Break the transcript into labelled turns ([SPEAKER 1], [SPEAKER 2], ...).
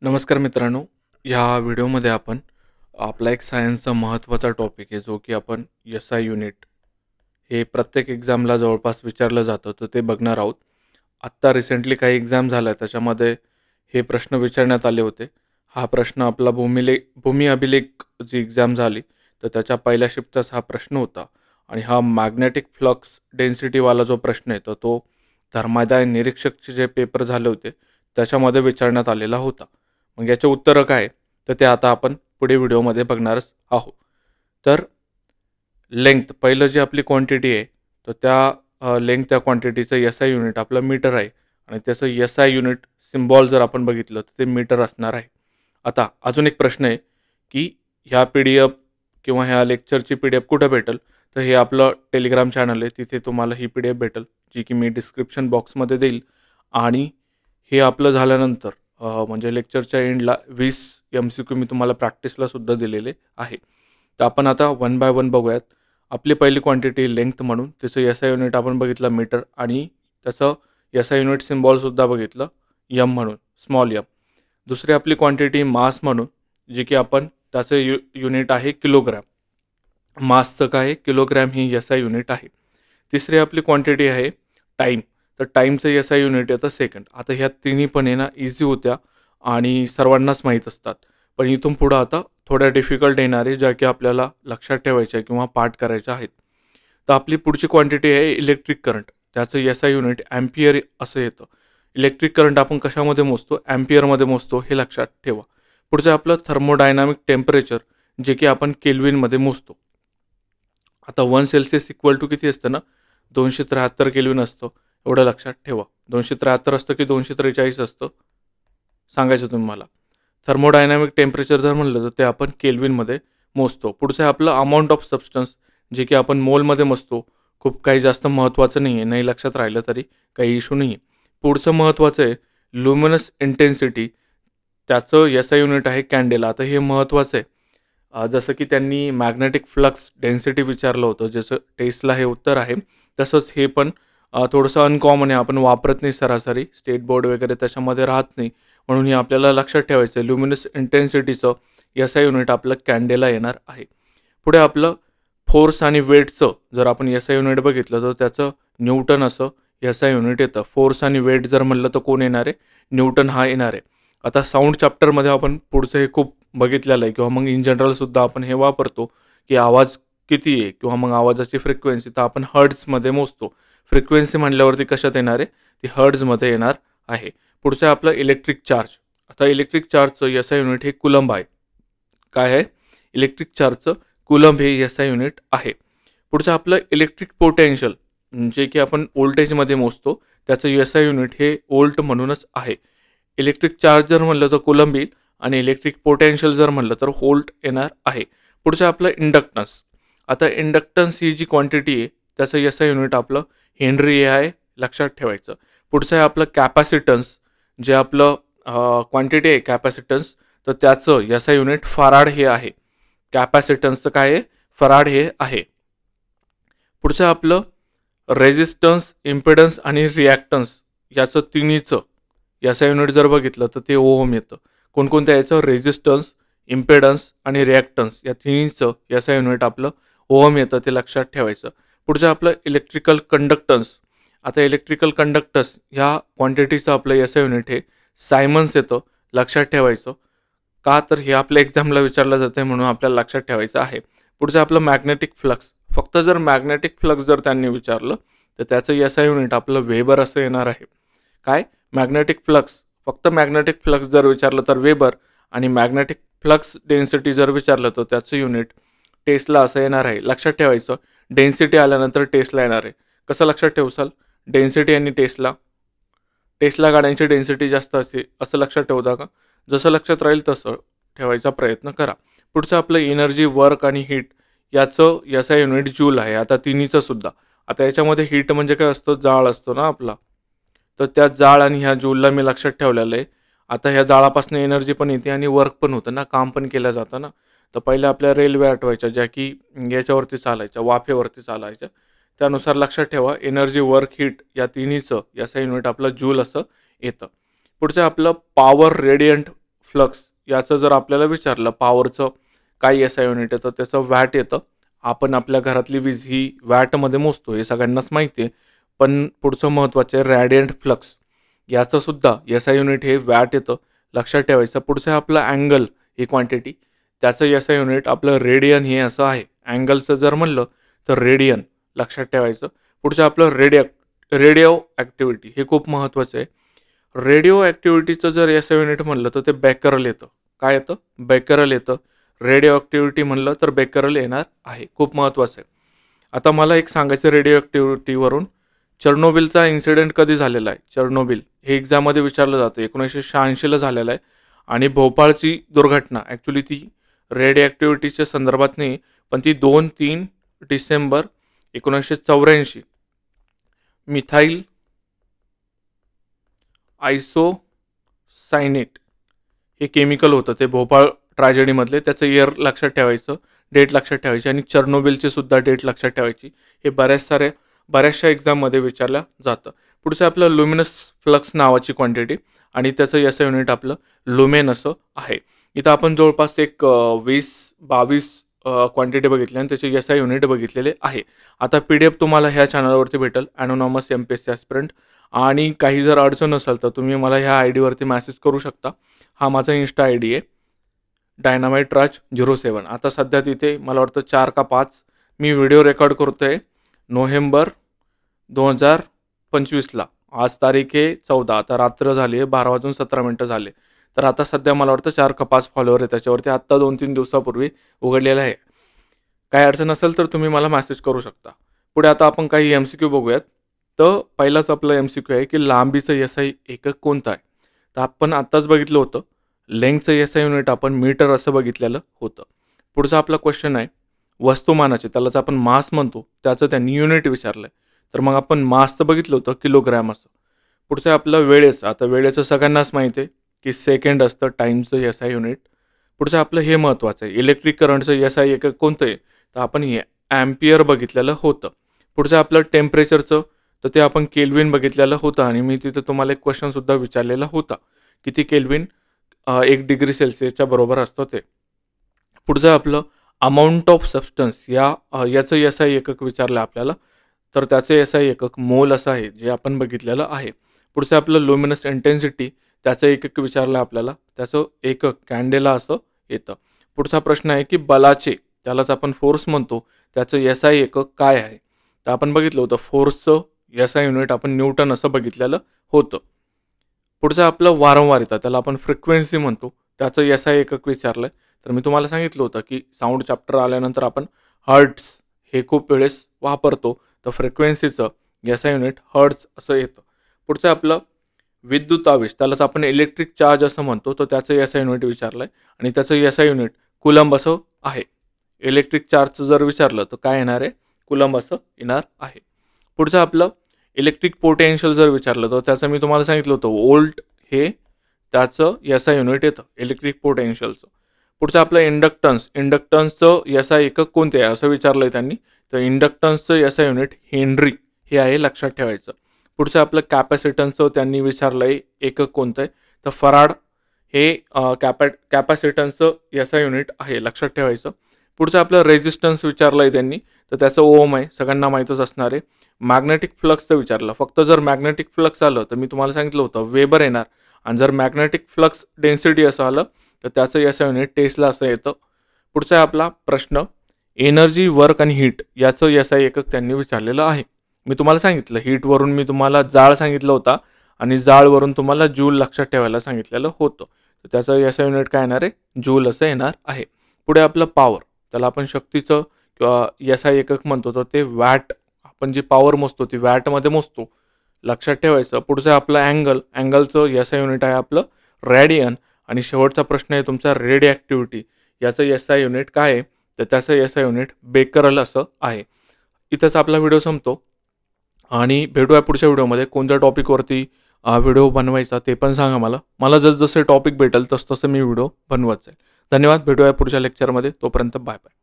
[SPEAKER 1] नमस्कार मित्रांनो, ह्या व्हिडिओमध्ये आपण आपला एक सायन्सचा महत्त्वाचा टॉपिक आहे जो की आपण एस-आय युनिट हे प्रत्येक एक्झामला जवळपास विचारलं जातं, तर ते बघणार आहोत. आत्ता रिसेंटली काही एक्झाम झाल्या त्याच्यामध्ये हे प्रश्न विचारण्यात आले होते. हा प्रश्न आपला भूमी अभिलेख जी एक्झाम झाली तर त्याच्या पहिल्या शिफ्टचाच हा प्रश्न होता आणि हा मॅग्नेटिक फ्लक्स डेन्सिटीवाला जो प्रश्न आहे तर तो धर्मादाय निरीक्षकचे जे पेपर झाले होते त्याच्यामध्ये विचारण्यात आलेला होता. मग याचे उत्तरं काय तर ते आता आपण पुढे व्हिडिओमध्ये बघणारच आहोत. तर लेंग्थ पहिलं जी आपली क्वांटिटी आहे तर त्या लेंग्थ त्या क्वांटिटीचं एस-आय युनिट आपलं मीटर आहे आणि त्याचं एस-आय युनिट सिम्बॉल जर आपण बघितलं तर ते मीटर असणार आहे. आता अजून एक प्रश्न आहे की ह्या PDF किंवा ह्या लेक्चरची PDF कुठं भेटेल, तर हे आपलं टेलिग्राम चॅनल आहे, तिथे तुम्हाला ही PDF भेटेल जी की मी डिस्क्रिप्शन बॉक्समध्ये देईल. आणि हे आपलं झाल्यानंतर म्हणजे लेक्चरच्या एंडला 20 MCQ मी तुम्हाला प्रॅक्टिसला सुद्धा दिलेले आहे. तर आपण आता वन बाय वन बघूयात. आपली पहिली क्वांटिटी लेंग्थ म्हणून त्याचं एस-आय युनिट आपण बघितलं मीटर आणि त्याचं एस-आय युनिट सिम्बॉलसुद्धा बघितलं यम म्हणून, स्मॉल यम. दुसरी आपली क्वांटिटी मास म्हणून जी की आपण त्याचं युनिट आहे किलोग्रॅम. मासचं काय आहे किलोग्रॅम ही एस-आय युनिट आहे. तिसरी आपली क्वांटिटी आहे टाईम. तर टाईमचं एस-आय युनिट येतं सेकंड. आता ह्या तिन्ही पण आहे ना इझी होत्या आणि सर्वांनाच माहीत असतात. पण इथून पुढं आता थोड्या डिफिकल्ट येणार आहे ज्या की आपल्याला लक्षात ठेवायच्या किंवा पाठ करायच्या आहेत. तर आपली पुढची क्वांटिटी आहे इलेक्ट्रिक करंट. त्याचं एस-आय युनिट ॲम्पियर असं येतं. इलेक्ट्रिक करंट आपण कशामध्ये मोजतो, ॲम्पियरमध्ये मोजतो, हे लक्षात ठेवा. पुढचं आपलं थर्मोडायनामिक टेम्परेचर जे की आपण केल्विनमध्ये मोजतो. आता 1 सेल्सिअस इक्वल टू किती असतं ना, 273 केल्विन असतं. एवढं लक्षात ठेवा. 273 असतं की 243 असतं सांगायचं तुम्ही मला. थर्मोडायनामिक टेम्परेचर जर म्हणलं तर ते आपण केल्विनमध्ये मोजतो. पुढचं आहे आपलं अमाऊंट ऑफ सबस्टन्स जे की आपण मोलमध्ये मोजतो. खूप काही जास्त महत्त्वाचं नाही आहे, नाही लक्षात राहिलं तरी काही इश्यू नाही आहे. पुढचं महत्त्वाचं आहे ल्युमिनस इंटेन्सिटी. त्याचं एस-आय युनिट आहे कॅन्डेला. आता हे महत्त्वाचं आहे. जसं की त्यांनी मॅग्नेटिक फ्लक्स डेन्सिटी विचारलं होतं, जसं टेस्टला हे उत्तर आहे तसंच हे पण थोडंसं अनकॉमन आहे, आपण वापरत नाही सरासरी, स्टेट बोर्ड वगैरे त्याच्यामध्ये राहत नाही, म्हणून हे आपल्याला लक्षात ठेवायचं आहे. ल्युमिनस इंटेन्सिटीचं एस-आय युनिट आपलं कॅन्डेला येणार आहे. पुढे आपलं फोर्स आणि वेटचं जर आपण एस-आय युनिट बघितलं तर त्याचं न्यूटन असं एस-आय युनिट येतं. फोर्स आणि वेट जर म्हणलं तर कोण येणार आहे, न्यूटन हा येणार आहे. आता साऊंड चॅप्टरमध्ये आपण पुढचं हे खूप बघितलेलं आहे किंवा मग इन जनरलसुद्धा आपण हे वापरतो की आवाज किती आहे किंवा मग आवाजाची फ्रिक्वेन्सी तर आपण हर्ट्झमध्ये मोजतो. फ्रिक्वेन्सी म्हणल्यावरती कशात येणार आहे, ती हर्ट्झमध्ये येणार आहे. पुढचं आहे आपलं इलेक्ट्रिक चार्ज. आता इलेक्ट्रिक चार्जचं एस-आय युनिट हे कुलंब आहे. काय आहे, इलेक्ट्रिक चार्जचं कुलंब हे एस-आय युनिट आहे. पुढचं आपलं इलेक्ट्रिक पोटेन्शियल जे की आपण व्होल्टेजमध्ये मोजतो, त्याचं एस-आय युनिट हे व्होल्ट म्हणूनच आहे. इलेक्ट्रिक चार्ज जर म्हणलं तर कुलंब येईल आणि इलेक्ट्रिक पोटेन्शियल जर म्हणलं तर व्होल्ट येणार आहे. पुढचं आपलं इंडक्टन्स. आता इंडक्टन्स ही जी क्वांटिटी आहे त्याचं एस-आय युनिट आपलं हेनरी हे आहे, लक्षात ठेवायचं. पुढचं आहे आपलं कॅपॅसिटन्स. जे आपलं क्वांटिटी आहे कॅपॅसिटन्स तर त्याचं एस-आय युनिट फराड हे आहे. कॅपॅसिटन्सचं काय आहे, फराड हे आहे. पुढचं आपलं रेझिस्टन्स, इम्पेडन्स आणि रिॲक्टन्स याचं तिन्हीचं एस-आय युनिट जर बघितलं तर ते ओहम येतं. कोणकोणत्या याचं, रेझिस्टन्स, इम्पेडन्स आणि रिॲक्टन्स या तिन्हीचं एस-आय युनिट आपलं ओहम येतं, ते लक्षात ठेवायचं. पुढचं आपलं इलेक्ट्रिकल कंडक्टन्स. आता इलेक्ट्रिकल कंडक्टन्स ह्या क्वांटिटीचं आपलं एस-आय युनिट हे सायमन्स येतं, लक्षात ठेवायचं. का तर हे आपल्या एक्झामला विचारलं जातं आहे म्हणून आपल्याला लक्षात ठेवायचं आहे. पुढचं आपलं मॅग्नेटिक फ्लक्स. फक्त जर मॅग्नेटिक फ्लक्स जर त्यांनी विचारलं तर त्याचं एस-आय युनिट आपलं वेबर असं येणार आहे. काय, मॅग्नेटिक फ्लक्स, फक्त मॅग्नेटिक फ्लक्स जर विचारलं तर वेबर आणि मॅग्नेटिक फ्लक्स डेन्सिटी जर विचारलं तर त्याचं युनिट टेस्ला असं येणार आहे. लक्षात ठेवायचं, डेन्सिटी आल्यानंतर टेस्ला येणार आहे. कसं लक्षात ठेवसाल, डेन्सिटी आणि टेस्ला गाड्यांची डेन्सिटी जास्त असते असं लक्षात ठेवता का? जसं लक्षात राहील तसं ठेवायचा प्रयत्न करा. पुढचं आपलं एनर्जी, वर्क आणि हीट याचं एस-आय युनिट जूल आहे. आता तिन्हीचं सुद्धा. आता याच्यामध्ये हीट म्हणजे काय असतं, जाळ असतो ना आपला, तर त्या जाळ आणि ह्या जूलला मी लक्षात ठेवलेलं आहे. आता ह्या जाळापासून एनर्जी पण येते आणि वर्क पण होतं ना, काम पण केलं जातं ना. तर पहिले आपल्या रेल्वे आठवायच्या ज्या की याच्यावरती चालायच्या, वाफेवरती चालायच्या. त्यानुसार लक्षात ठेवा एनर्जी, वर्क, हीट या तिन्हीचं एस-आय युनिट आपलं जूल असं येतं. पुढचं आपलं पॉवर, रेडियंट, फ्लक्स याचं जर आपल्याला विचारलं, पॉवरचं काय एसआय युनिट येतं, त्याचं वॅट येतं. आपण आपल्या घरातली वीज ही वॅटमध्ये मोजतो, हे सगळ्यांनाच माहिती आहे. पण पुढचं महत्त्वाचं आहे रॅडियंट फ्लक्स, याचं सुद्धा एसआय युनिट हे वॅट येतं, लक्षात ठेवायचं. पुढचं आहे आपलं अँगल ही क्वांटिटी, त्याचं एसआय युनिट आपलं रेडियन हे असं आहे. अँगलचं जर म्हणलं तर रेडियन, लक्षात ठेवायचं. पुढचं आपलं रेडिओ ॲक्टिव्हिटी, हे खूप महत्त्वाचं आहे. रेडिओ ॲक्टिव्हिटीचं जर एसआय युनिट म्हणलं तर ते बेकरल येतं. काय येतं? बेकरल येतं. रेडिओ ॲक्टिव्हिटी म्हणलं तर बेकरल येणार आहे, खूप महत्त्वाचं आहे. आता मला एक सांगायचं रेडिओ ॲक्टिव्हिटीवरून, चर्नोबिलचा इन्सिडेंट कधी झालेला आहे? चर्नोबिल हे एक्झाममध्ये विचारलं जातं, 1986ला झालेलं आहे. आणि भोपाळची दुर्घटना ॲक्च्युली ती रेडिओ ॲक्टिव्हिटीच्या संदर्भात नाही, पण ती 2-3 डिसेंबर 1984 मिथाईल आयसोसायनेट हे केमिकल होतं, ते भोपाळ ट्रॅजेडीमधले. त्याचं इयर लक्षात ठेवायचं, डेट लक्षात ठेवायची, आणि चर्नोबिलची सुद्धा डेट लक्षात ठेवायची. हे बऱ्याचशा एक्झाममध्ये विचारलं जातं. पुढचं आपलं लुमिनस फ्लक्स नावाची क्वांटिटी, आणि त्याचं एसआय युनिट आपलं लुमेन असं आहे. इथं आपण जवळपास एक 20-22 क्वांटिटी बघितली आणि त्याचे एसआय युनिट बघितलेले आहे. आता PDF तुम्हाला ह्या चॅनलवरती भेटेल, ॲनोनॉमस MPSC ॲस्पिरंट. आणि काही जर अडचण असेल तर तुम्ही मला ह्या ID वरती मेसेज करू शकता. हा माझा इन्स्टा ID आहे, dynamite-raj07. आता सध्या तिथे मला वाटतं 4 का 5 मी व्हिडिओ रेकॉर्ड करतो आहे, नोव्हेंबर 2025ला. आज तारीख आहे 14. आता रात्र झाली आहे, 12:17 झाले. तर आता सध्या मला वाटतं 4 का 5 फॉलोअर आहे त्याच्यावरती. आत्ता 2-3 दिवसापूर्वी उघडलेलं आहे. काय अडचण असेल तर तुम्ही मला मेसेज करू शकता. पुढे आता आपण काही MCQ बघूयात. तर पहिलाच आपलं MCQ आहे की लांबीचं एसआय एकक कोणतं आहे? तर आपण आत्ताच बघितलं होतं, लेंथचं एसआय युनिट आपण मीटर असं बघितलेलं होतं. पुढचा आपला क्वेश्चन आहे वस्तुमानाचे, त्यालाच आपण मास म्हणतो, त्याचं त्यांनी युनिट विचारलं आहे. तर मग आपण मासचं बघितलं होतं किलोग्रॅम असं. पुढचं आहे आपलं वेळेचं. आता वेळेचं सगळ्यांनाच माहिती आहे की सेकंड असतं टाईमचं एसआय युनिट. पुढचं आपलं हे महत्त्वाचं आहे, इलेक्ट्रिक करंटचं एसआय एकक कोणतं आहे? तर आपण हे ॲम्पियर बघितलेलं होतं. पुढचं आपलं टेम्परेचरचं, तर ते आपण केल्विन बघितलेलं होतं, आणि मी तिथं तुम्हाला एक क्वेश्चनसुद्धा विचारलेला होता, किती केल्विन 1 डिग्री सेल्सिअसच्या बरोबर असतं ते. पुढचं आपलं अमाऊंट ऑफ सबस्टन्स, याचं एसआय एकक विचारलं आपल्याला, तर त्याचं एसआय एकक मोल असं आहे, जे आपण बघितलेलं आहे. पुढचं आपलं लुमिनस इंटेन्सिटी, त्याचं एकक विचारलं आपल्याला, त्याचं एकक कॅन्डेला असं येतं. पुढचा प्रश्न आहे की बलाचे, त्यालाच आपण फोर्स म्हणतो, त्याचं एसआय एकक काय आहे? तर आपण बघितलं होतं फोर्सचं एसआय युनिट आपण न्यूटन असं बघितलेलं होतं. पुढचं आपलं वारंवारिता, त्याला आपण फ्रिक्वेन्सी म्हणतो, त्याचं एसआय एकक विचारलं आहे. तर मी तुम्हाला सांगितलं होतं की साऊंड चॅप्टर आल्यानंतर आपण हर्ट्स हे खूप वेळेस वापरतो, तर फ्रिक्वेन्सीचं एसआय युनिट हर्ट्स असं येतं. पुढचं आपलं विद्युतावेश, त्यालाच आपण इलेक्ट्रिक चार्ज असं म्हणतो, तर त्याचं एसआय युनिट विचारलं आहे, आणि त्याचं एसआय युनिट कुलंब असं आहे. इलेक्ट्रिक चार्जचं जर विचारलं तर काय येणार आहे? कुलंब असं येणार आहे. पुढचं आपलं इलेक्ट्रिक पोटेन्शियल जर विचारलं तर त्याचं मी तुम्हाला सांगितलं होतं वोल्ट हे त्याचं एसआय युनिट येतं इलेक्ट्रिक पोटेन्शियलचं. पुढचं आपलं इंडक्टन्सचं एसआय एकक कोणते आहे असं विचारलं आहे त्यांनी, तर इंडक्टन्सचं एसआय युनिट हेनरी हे आहे, लक्षात ठेवायचं. पुढचं आपलं कॅपॅसिटन्सचं त्यांनी विचारलं आहे एकक कोणतं आहे, तर फराड हे कॅपॅसिटन्सचं एसआय युनिट आहे, लक्षात ठेवायचं. पुढचं आपलं रेजिस्टन्स विचारलं आहे त्यांनी, तर त्याचं ओम आहे, सगळ्यांना माहीतच असणार आहे. मॅग्नेटिक फ्लक्सचं विचारलं, फक्त जर मॅग्नेटिक फ्लक्स आलं तर मी तुम्हाला सांगितलं होतं वेबर येणार, आणि जर मॅग्नेटिक फ्लक्स डेन्सिटी असं आलं तर त्याचं एसआय युनिट टेस्ला असं येतं. पुढचा आहे आपला प्रश्न एनर्जी, वर्क आणि हीट याचं एसआय एकक त्यांनी विचारलेलं आहे. मी तुम्हाला सांगितलं हीटवरून मी तुम्हाला जाळ सांगितलं होता, आणि जाळवरून तुम्हाला जूल लक्षात ठेवायला सांगितलेलं होतं, तर त्याचं एसआय युनिट काय येणार आहे? जूल असं येणार आहे. पुढे आपलं पॉवर, त्याला आपण शक्तीचं किंवा एसआय एकक म्हणतो, तर ते वॅट, आपण जी पॉवर मोजतो ती वॅटमध्ये मोजतो, लक्षात ठेवायचं. पुढचं आपलं अँगलचं एसआय युनिट आहे आपलं रॅडियन. आणि शेवटचा प्रश्न आहे तुमचा रेडिओ ॲक्टिव्हिटी, याचं एसआय युनिट काय आहे? तर त्याचं एसआय युनिट बेकरल असं आहे. इथंच आपला व्हिडिओ संपतो, आणि भेटूया पुढच्या व्हिडिओमध्ये. कोणत्या टॉपिकवरती व्हिडिओ बनवायचा ते पण सांगा मला जसं टॉपिक भेटेल तसं मी व्हिडिओ बनवत जाईल. धन्यवाद. भेटूया पुढच्या लेक्चरमध्ये. तोपर्यंत बाय बाय.